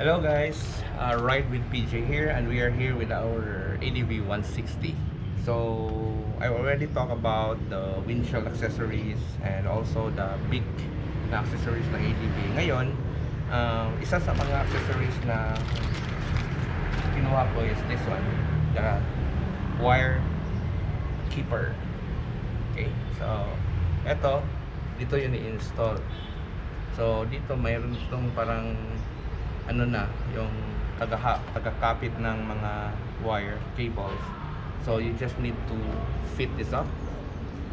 Hello guys, Ride with PJ here, and we are here with our ADV 160. So I already talked about the windshield accessories and also the big na accessories ng ADV. Ngayon, isa sa mga accessories na kinuha ko is this one, the wire keeper. Okay, so dito yun i-install. So dito mayroon itong parang ano na, yung tagakapit ng mga wire cables. So you just need to fit this up,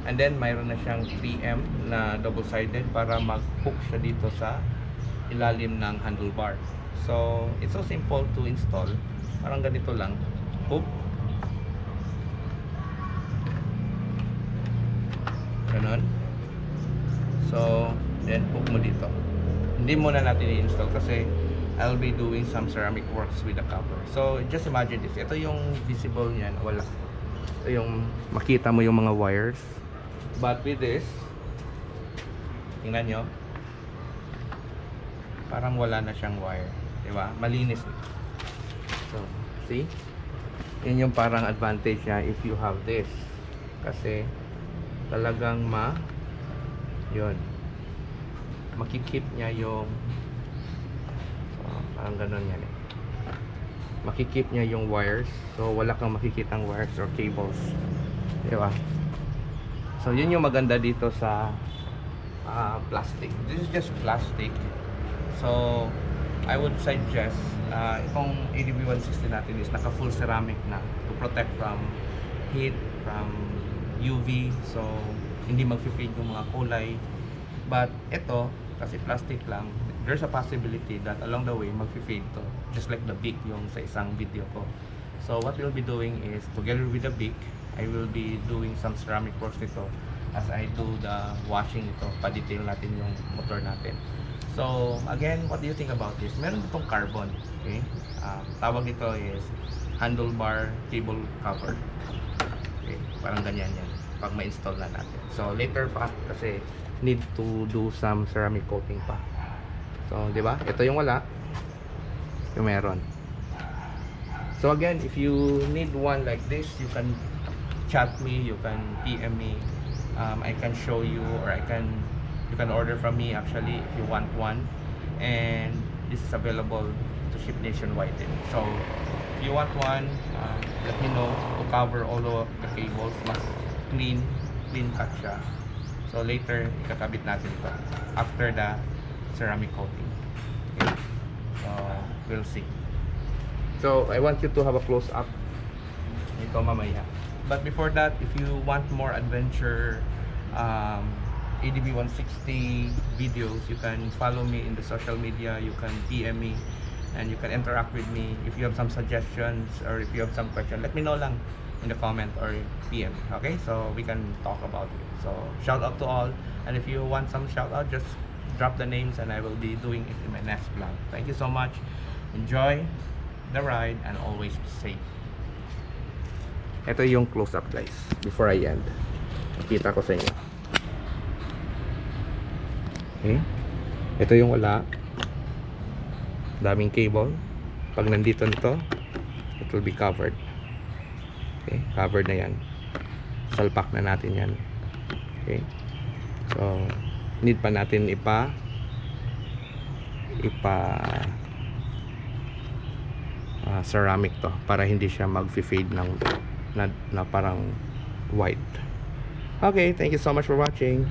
and then mayroon na siyang 3M na double-sided para mag-hook siya dito sa ilalim ng handlebar. So it's so simple to install. Parang ganito lang, hook, ganon. So then hook mo dito. Hindi muna natin i-install kasi I'll be doing some ceramic works with the cover. So just imagine this. Ito yung visible niyan, wala. Ito yung makita mo yung mga wires. But with this, tingnan nyo, parang wala na siyang wire, di ba? Malinis. So see, yun yung parang advantage niya if you have this, kasi talagang yun, makikip niya yung parang ganun yan eh. Makikip niya yung wires. So wala kang makikitang wires or cables, diba? So yun yung maganda dito sa plastic. This is just plastic. So I would suggest itong ADV 160 natin is naka full ceramic na to protect from heat, from UV. So hindi mag-fade yung mga kulay. But ito kasi plastic lang, there's a possibility that along the way mag-fade to, just like the beak yung sa isang video ko. So what we'll be doing is, together with the beak, I will be doing some ceramic works nito as I do the washing nito, pa-detail natin yung motor natin. So again, what do you think about this? Meron ditong carbon, okay? Tawag nito is handlebar cable cover. Okay, parang ganyan yan pag ma-install na natin. So later pa, kasi need to do some ceramic coating pa. So, di ba? Ito yung wala. Yung meron. So again, if you need one like this, you can chat me, you can PM me. I can show you, or you can order from me actually if you want one. And this is available to ship nationwide. So, if you want one, let me know, to cover all the cables. Mas clean cut siya. So later, ikakabit natin ito after the ceramic coating. Okay? So we'll see. So I want you to have a close up ito mamaya. But before that, if you want more adventure ADV 160 videos, you can follow me in the social media, you can PM me, and you can interact with me. If you have some suggestions or if you have some question, let me know lang in the comment or PM. Okay, so we can talk about it. So shout out to all, and if you want some shout out, just drop the names and I will be doing it in my next vlog. Thank you so much. Enjoy the ride and always be safe. Ito yung close up guys before I end. Nakita ko sa inyo. Okay, ito yung wala, daming cable. Pag nandito nito, it will be covered. Okay, covered na yan. Salpak na natin yan. Okay, so need pa natin ceramic to para hindi siya mag-fade ng na parang white. Okay, thank you so much for watching.